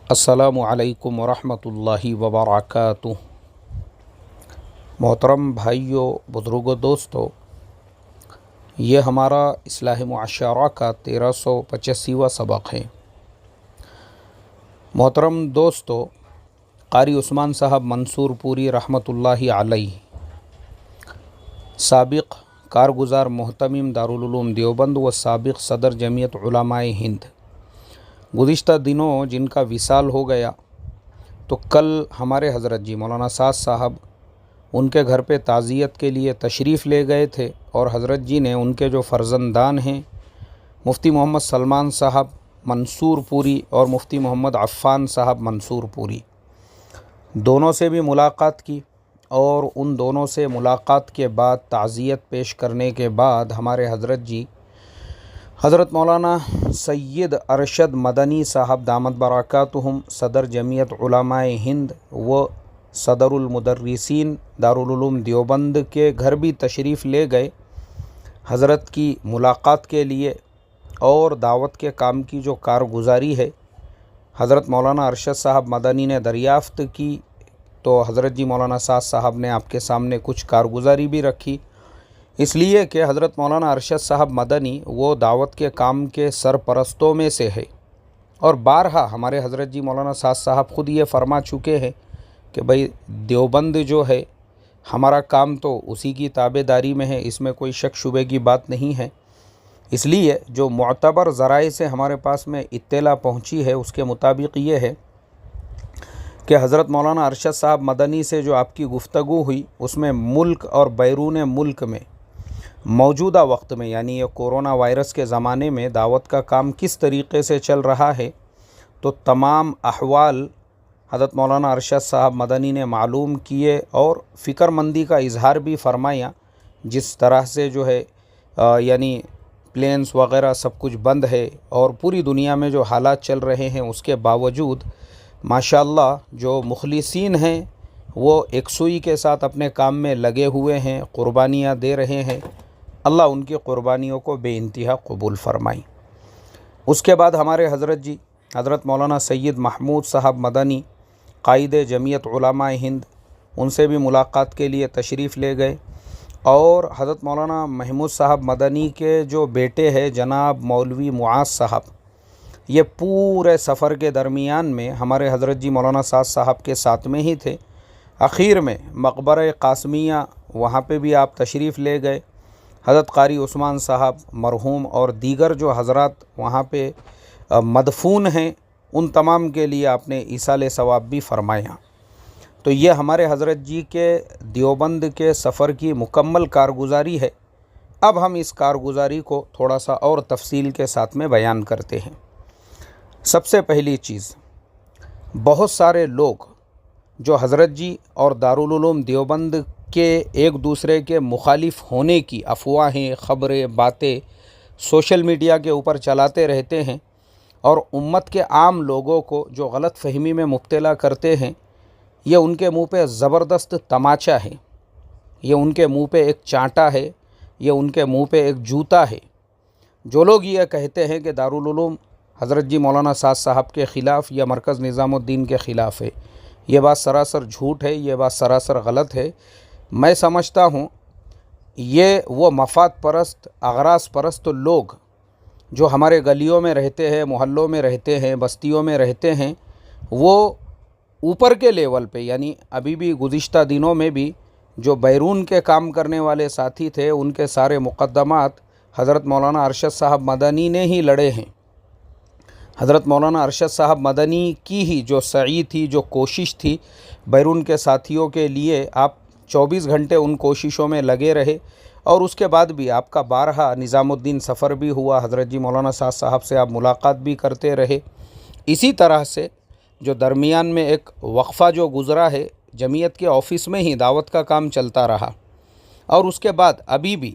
السلام علیکم ورحمۃ اللہ وبرکاتہ۔ محترم بھائیوں، بزرگوں، دوستوں، یہ ہمارا اصلاح معاشرہ کا 1385واں سبق ہے۔ محترم دوستوں، قاری عثمان صاحب منصور پوری رحمۃ اللہ علیہ سابق کارگزار محتمم دارالعلوم دیوبند و سابق صدر جمعیت علماء ہند، گزشتہ دنوں جن کا وصال ہو گیا، تو کل ہمارے حضرت جی مولانا سعد صاحب ان کے گھر پہ تعزیت کے لیے تشریف لے گئے تھے، اور حضرت جی نے ان کے جو فرزندان ہیں مفتی محمد سلمان صاحب منصور پوری اور مفتی محمد عفان صاحب منصور پوری، دونوں سے بھی ملاقات کی، اور ان دونوں سے ملاقات کے بعد تعزیت پیش کرنے کے بعد ہمارے حضرت جی حضرت مولانا سید ارشد مدنی صاحب دامت برکاتہم صدر جمعیت علماء ہند و صدر المدرسین دارالعلوم دیوبند کے گھر بھی تشریف لے گئے حضرت کی ملاقات کے لیے، اور دعوت کے کام کی جو کارگزاری ہے حضرت مولانا ارشد صاحب مدنی نے دریافت کی، تو حضرت جی مولانا سعد صاحب نے آپ کے سامنے کچھ کارگزاری بھی رکھی، اس لیے کہ حضرت مولانا ارشد صاحب مدنی وہ دعوت کے کام کے سرپرستوں میں سے ہے، اور بارہا ہمارے حضرت جی مولانا سعد صاحب خود یہ فرما چکے ہیں کہ بھئی دیوبند جو ہے ہمارا کام تو اسی کی تابع داری میں ہے، اس میں کوئی شک شبے کی بات نہیں ہے۔ اس لیے جو معتبر ذرائع سے ہمارے پاس میں اطلاع پہنچی ہے اس کے مطابق یہ ہے کہ حضرت مولانا ارشد صاحب مدنی سے جو آپ کی گفتگو ہوئی اس میں ملک اور بیرون ملک میں موجودہ وقت میں، یعنی یہ کورونا وائرس کے زمانے میں دعوت کا کام کس طریقے سے چل رہا ہے، تو تمام احوال حضرت مولانا ارشد صاحب مدنی نے معلوم کیے، اور فکر مندی کا اظہار بھی فرمایا۔ جس طرح سے جو ہے یعنی پلینس وغیرہ سب کچھ بند ہے، اور پوری دنیا میں جو حالات چل رہے ہیں اس کے باوجود ماشاءاللہ جو مخلصین ہیں وہ یکسوئی کے ساتھ اپنے کام میں لگے ہوئے ہیں، قربانیاں دے رہے ہیں۔ اللہ ان کی قربانیوں کو بے انتہا قبول فرمائیں۔ اس کے بعد ہمارے حضرت جی حضرت مولانا سید محمود صاحب مدنی قائد جمعیت علماء ہند، ان سے بھی ملاقات کے لیے تشریف لے گئے، اور حضرت مولانا محمود صاحب مدنی کے جو بیٹے ہیں جناب مولوی معاذ صاحب، یہ پورے سفر کے درمیان میں ہمارے حضرت جی مولانا سعد صاحب کے ساتھ میں ہی تھے۔ اخیر میں مقبرہ قاسمیہ وہاں پہ بھی آپ تشریف لے گئے، حضرت قاری عثمان صاحب مرحوم اور دیگر جو حضرات وہاں پہ مدفون ہیں ان تمام کے لیے آپ نے ایصال ثواب بھی فرمایا۔ تو یہ ہمارے حضرت جی کے دیوبند کے سفر کی مکمل کارگزاری ہے۔ اب ہم اس کارگزاری کو تھوڑا سا اور تفصیل کے ساتھ میں بیان کرتے ہیں۔ سب سے پہلی چیز، بہت سارے لوگ جو حضرت جی اور دارالعلوم دیوبند کے ایک دوسرے کے مخالف ہونے کی افواہیں، خبریں، باتیں سوشل میڈیا کے اوپر چلاتے رہتے ہیں، اور امت کے عام لوگوں کو جو غلط فہمی میں مبتلا کرتے ہیں، یہ ان کے منہ پہ زبردست تماچا ہے، یہ ان کے منہ پہ ایک چانٹا ہے، یہ ان کے منہ پہ ایک جوتا ہے۔ جو لوگ یہ کہتے ہیں کہ دارالعلوم حضرت جی مولانا سعد صاحب کے خلاف یا مرکز نظام الدین کے خلاف ہے، یہ بات سراسر جھوٹ ہے، یہ بات سراسر غلط ہے۔ میں سمجھتا ہوں یہ وہ مفاد پرست، اغراض پرست لوگ جو ہمارے گلیوں میں رہتے ہیں، محلوں میں رہتے ہیں، بستیوں میں رہتے ہیں، وہ اوپر کے لیول پہ، یعنی ابھی بھی گزشتہ دنوں میں بھی جو بیرون کے کام کرنے والے ساتھی تھے ان کے سارے مقدمات حضرت مولانا ارشد صاحب مدنی نے ہی لڑے ہیں۔ حضرت مولانا ارشد صاحب مدنی کی ہی جو سعی تھی، جو کوشش تھی بیرون کے ساتھیوں کے لیے، آپ 24 گھنٹے ان کوششوں میں لگے رہے، اور اس کے بعد بھی آپ کا بارہا نظام الدین سفر بھی ہوا، حضرت جی مولانا سعد صاحب سے آپ ملاقات بھی کرتے رہے۔ اسی طرح سے جو درمیان میں ایک وقفہ جو گزرا ہے، جمعیت کے آفس میں ہی دعوت کا کام چلتا رہا، اور اس کے بعد ابھی بھی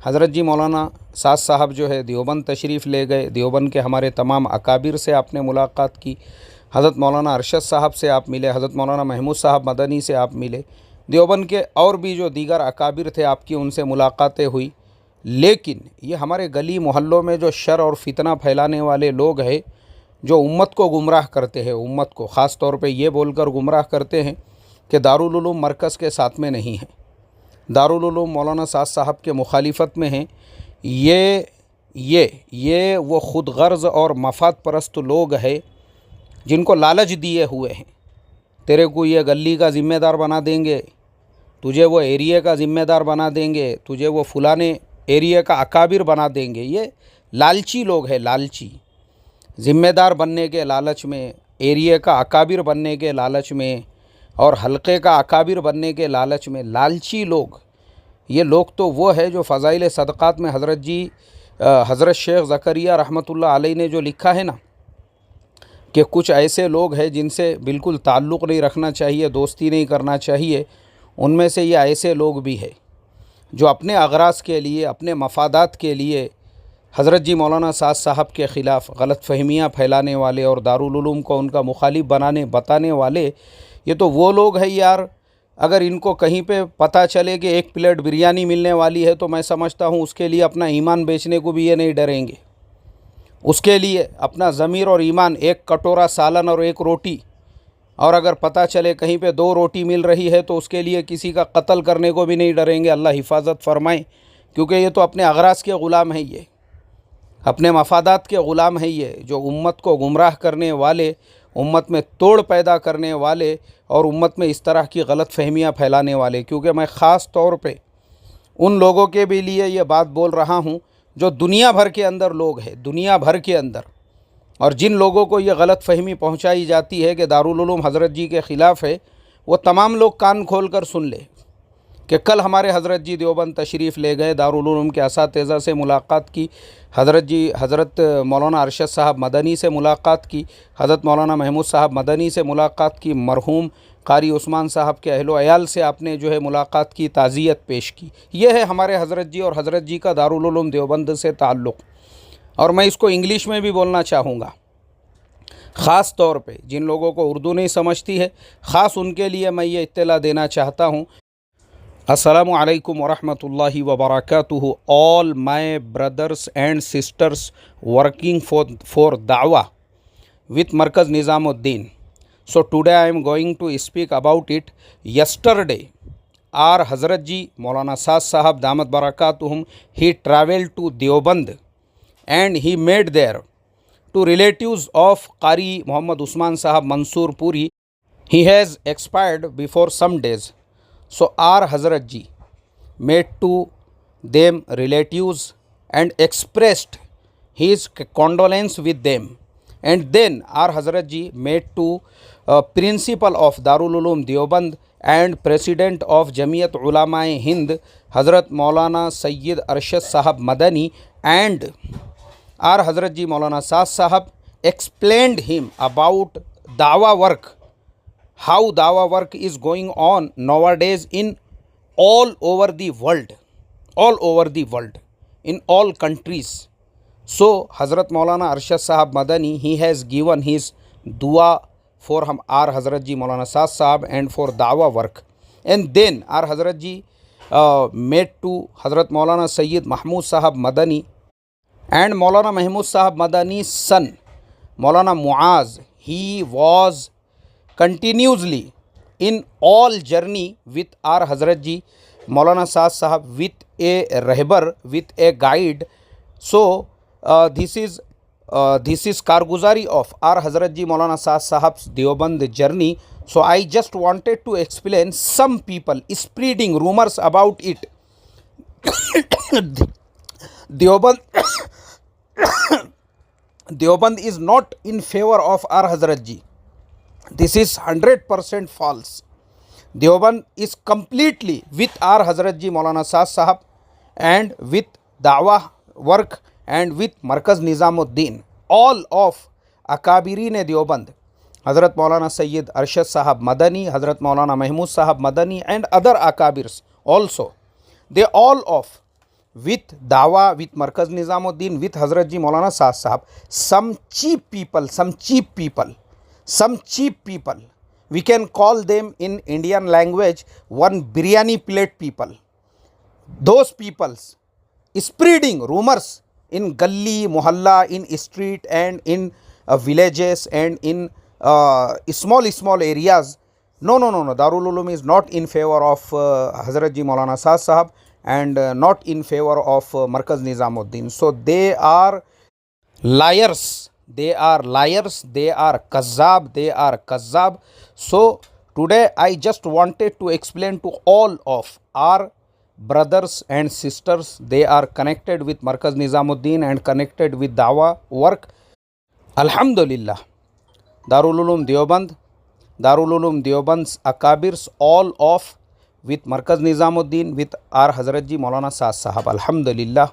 حضرت جی مولانا سعد صاحب جو ہے دیوبند تشریف لے گئے، دیوبند کے ہمارے تمام اکابر سے آپ نے ملاقات کی، حضرت مولانا ارشد صاحب سے آپ ملے، حضرت مولانا محمود صاحب مدنی سے آپ ملے، دیوبند کے اور بھی جو دیگر اکابر تھے آپ کی ان سے ملاقاتیں ہوئی۔ لیکن یہ ہمارے گلی محلوں میں جو شر اور فتنہ پھیلانے والے لوگ ہیں، جو امت کو گمراہ کرتے ہیں، امت کو خاص طور پہ یہ بول کر گمراہ کرتے ہیں کہ دارالعلوم مرکز کے ساتھ میں نہیں ہے، دارالعلوم مولانا سعد صاحب کے مخالفت میں ہیں، یہ وہ خود غرض اور مفاد پرست لوگ ہیں جن کو لالچ دیے ہوئے ہیں، تیرے کو یہ گلی کا ذمہ دار بنا دیں گے، تجھے وہ ایریے کا ذمہ دار بنا دیں گے، تجھے وہ فلانے ایریے کا اکابر بنا دیں گے۔ یہ لالچی لوگ ہیں، لالچی، ذمہ دار بننے کے لالچ میں، ایریے کا اکابر بننے کے لالچ میں اور حلقے کا اکابر بننے کے لالچ میں لالچی لوگ۔ یہ لوگ تو وہ ہے جو فضائل صدقات میں حضرت شیخ زکریہ رحمۃ اللہ علیہ نے جو لکھا ہے نا کہ کچھ ایسے لوگ ہیں جن سے بالکل تعلق نہیں رکھنا چاہیے، دوستی نہیں کرنا چاہیے، ان میں سے یہ ایسے لوگ بھی ہیں جو اپنے اغراض کے لیے، اپنے مفادات کے لیے حضرت جی مولانا سعد صاحب کے خلاف غلط فہمیاں پھیلانے والے اور دارالعلوم کو ان کا مخالف بتانے والے، یہ تو وہ لوگ ہیں یار، اگر ان کو کہیں پہ پتہ چلے کہ ایک پلیٹ بریانی ملنے والی ہے تو میں سمجھتا ہوں اس کے لیے اپنا ایمان بیچنے کو بھی یہ نہیں ڈریں گے، اس کے لیے اپنا ضمیر اور ایمان، ایک کٹورا سالن اور ایک روٹی، اور اگر پتہ چلے کہیں پہ 2 روٹی مل رہی ہے تو اس کے لیے کسی کا قتل کرنے کو بھی نہیں ڈریں گے، اللہ حفاظت فرمائے، کیونکہ یہ تو اپنے اغراض کے غلام ہیں، یہ اپنے مفادات کے غلام ہیں، یہ جو امت کو گمراہ کرنے والے، امت میں توڑ پیدا کرنے والے اور امت میں اس طرح کی غلط فہمیاں پھیلانے والے۔ کیونکہ میں خاص طور پہ ان لوگوں کے بھی لیے یہ بات بول رہا ہوں جو دنیا بھر کے اندر لوگ ہیں، دنیا بھر کے اندر، اور جن لوگوں کو یہ غلط فہمی پہنچائی جاتی ہے کہ دارالعلوم حضرت جی کے خلاف ہے، وہ تمام لوگ کان کھول کر سن لے کہ کل ہمارے حضرت جی دیوبند تشریف لے گئے، دارالعلوم کے اساتذہ سے ملاقات کی، حضرت مولانا ارشد صاحب مدنی سے ملاقات کی، حضرت مولانا محمود صاحب مدنی سے ملاقات کی، مرحوم قاری عثمان صاحب کے اہل و عیال سے آپ نے جو ہے ملاقات کی، تعزیت پیش کی۔ یہ ہے ہمارے حضرت جی اور حضرت جی کا دارالعلوم دیوبند سے تعلق۔ اور میں اس کو انگلش میں بھی بولنا چاہوں گا، خاص طور پہ جن لوگوں کو اردو نہیں سمجھتی ہے، خاص ان کے لیے میں یہ اطلاع دینا چاہتا ہوں۔ السلام علیکم ورحمۃ اللہ وبرکاتہ. All my brothers and sisters working for Dawah with Markaz Nizamuddin. So today I am going to speak about it. Yesterday, our Hazrat Ji Maulana Saad Sahab Damat Barakatuhum, he travelled to Deoband and he made there to relatives of Qari Muhammad Usman Sahab Mansoor Puri. He has expired before some days. So our Hazrat Ji made to them relatives and expressed his condolence with them. And then our Hazrat Ji made to principal of Darul Uloom Deoband and president of Jamiyat Ulama-e Hind, Hazrat Maulana Sayyid Arshad Sahab Madani, and our Hazrat Ji Maulana Saad Sahab explained him about Dawa work, how Dawa work is going on nowadays in all over the world, in all countries. So Hazrat Maulana Arshad Sahab Madani, he has given his dua for our Hazrat Ji Maulana Saad Sahab and for Dawa work. And then our Hazrat Ji made to Hazrat Maulana Sayyid Mahmud Sahab Madani and Maulana Mahmud Sahab Madani's son Maulana Muaz. He was continuously in all journey with our Hazrat Ji Maulana Saad Sahab with a rahbar, with a guide. So this is Karguzari of our Hazrat Ji Maulana Saad Sahab's Deoband journey. So I just wanted to explain some people spreading rumors about it. Deoband is not in favor of our Hazrat Ji. This is 100% false. Deoband is completely with our Hazrat Ji Maulana Saad Sahab and with Dawah work and with Markaz Nizamuddin. All of Akabirin Deoband, Hazrat Maulana Sayyid Arshad Sahab Madani, Hazrat Maulana Mahmud Sahab Madani and other Akabirs also, they all of with Dawa, with Markaz Nizamuddin, with Hazrat Ji Maulana Saad Sahab. Some cheap people, we can call them in Indian language one biryani plate people. Those peoples spreading rumors in gully, mohalla, in street and in villages and in small areas. No. Darul Uloom is not in favor of Hazrat Ji Maulana Saad Sahab and not in favor of Markaz Nizamuddin. So they are liars. They are kazzab. So today I just wanted to explain to all of our brothers and sisters, they are connected with Markaz Nizamuddin and connected with Dawah work. Alhamdulillah, Darul Uloom Deoband's Akabirs, all of with Markaz Nizamuddin, with our Hazrat Ji Maulana Saad Sahab. Alhamdulillah.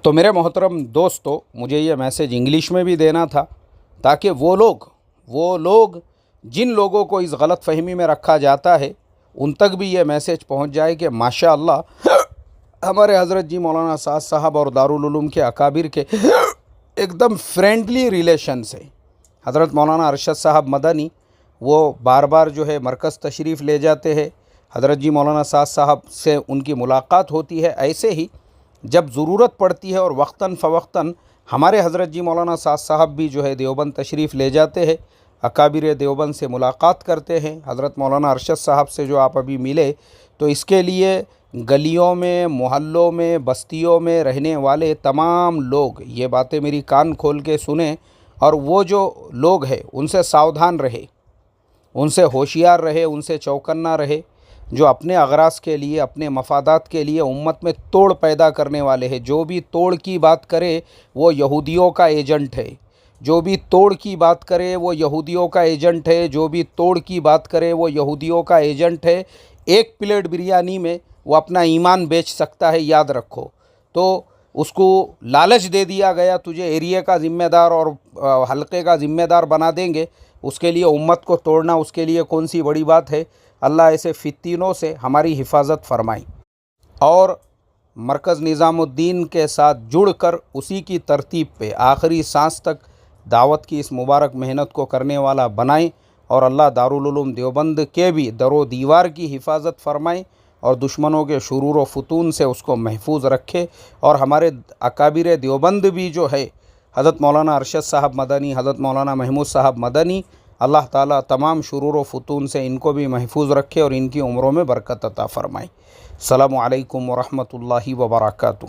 تو میرے محترم دوستو، مجھے یہ message English میں بھی دینا تھا تاکہ وہ لوگ جن لوگوں کو اس غلط فہمی میں رکھا جاتا ہے ان تک بھی یہ میسیج پہنچ جائے کہ ماشاءاللہ ہمارے حضرت جی مولانا سعد صاحب اور دارالعلوم کے اکابر کے ایک دم فرینڈلی ریلیشنز ہیں. حضرت مولانا ارشد صاحب مدنی وہ بار بار جو ہے مرکز تشریف لے جاتے ہیں، حضرت جی مولانا سعد صاحب سے ان کی ملاقات ہوتی ہے. ایسے ہی جب ضرورت پڑتی ہے اور وقتاً فوقتاً ہمارے حضرت جی مولانا سعد صاحب بھی جو ہے دیوبند تشریف لے جاتے ہیں، اکابر دیوبند سے ملاقات کرتے ہیں. حضرت مولانا ارشد صاحب سے جو آپ ابھی ملے، تو اس کے لیے گلیوں میں، محلوں میں، بستیوں میں رہنے والے تمام لوگ یہ باتیں میری کان کھول کے سنیں، اور وہ جو لوگ ہیں ان سے ساودھان رہے، ان سے ہوشیار رہے، ان سے چوکنا رہے، جو اپنے اغراض کے لیے، اپنے مفادات کے لیے امت میں توڑ پیدا کرنے والے ہیں. جو بھی توڑ کی بات کرے وہ یہودیوں کا ایجنٹ ہے. جو بھی توڑ کی بات کرے وہ یہودیوں کا ایجنٹ ہے. جو بھی توڑ کی بات کرے وہ یہودیوں کا ایجنٹ ہے. ایک پلیٹ بریانی میں وہ اپنا ایمان بیچ سکتا ہے، یاد رکھو. تو اس کو لالچ دے دیا گیا، تجھے ایریے کا ذمہ دار اور حلقے کا ذمہ دار بنا دیں گے، اس کے لیے امت کو توڑنا اس کے لیے کون سی بڑی بات ہے. اللہ ایسے فتنوں سے ہماری حفاظت فرمائے، اور مرکز نظام الدین کے ساتھ جڑ کر اسی کی ترتیب پہ آخری سانس تک دعوت کی اس مبارک محنت کو کرنے والا بنائیں، اور اللہ دارالعلوم دیوبند کے بھی در و دیوار کی حفاظت فرمائیں، اور دشمنوں کے شرور و فتون سے اس کو محفوظ رکھے. اور ہمارے اکابر دیوبند بھی جو ہے، حضرت مولانا ارشد صاحب مدنی، حضرت مولانا محمود صاحب مدنی، اللہ تعالیٰ تمام شرور و فتون سے ان کو بھی محفوظ رکھے اور ان کی عمروں میں برکت عطا فرمائے. السلام علیکم ورحمۃ اللہ وبرکاتہ.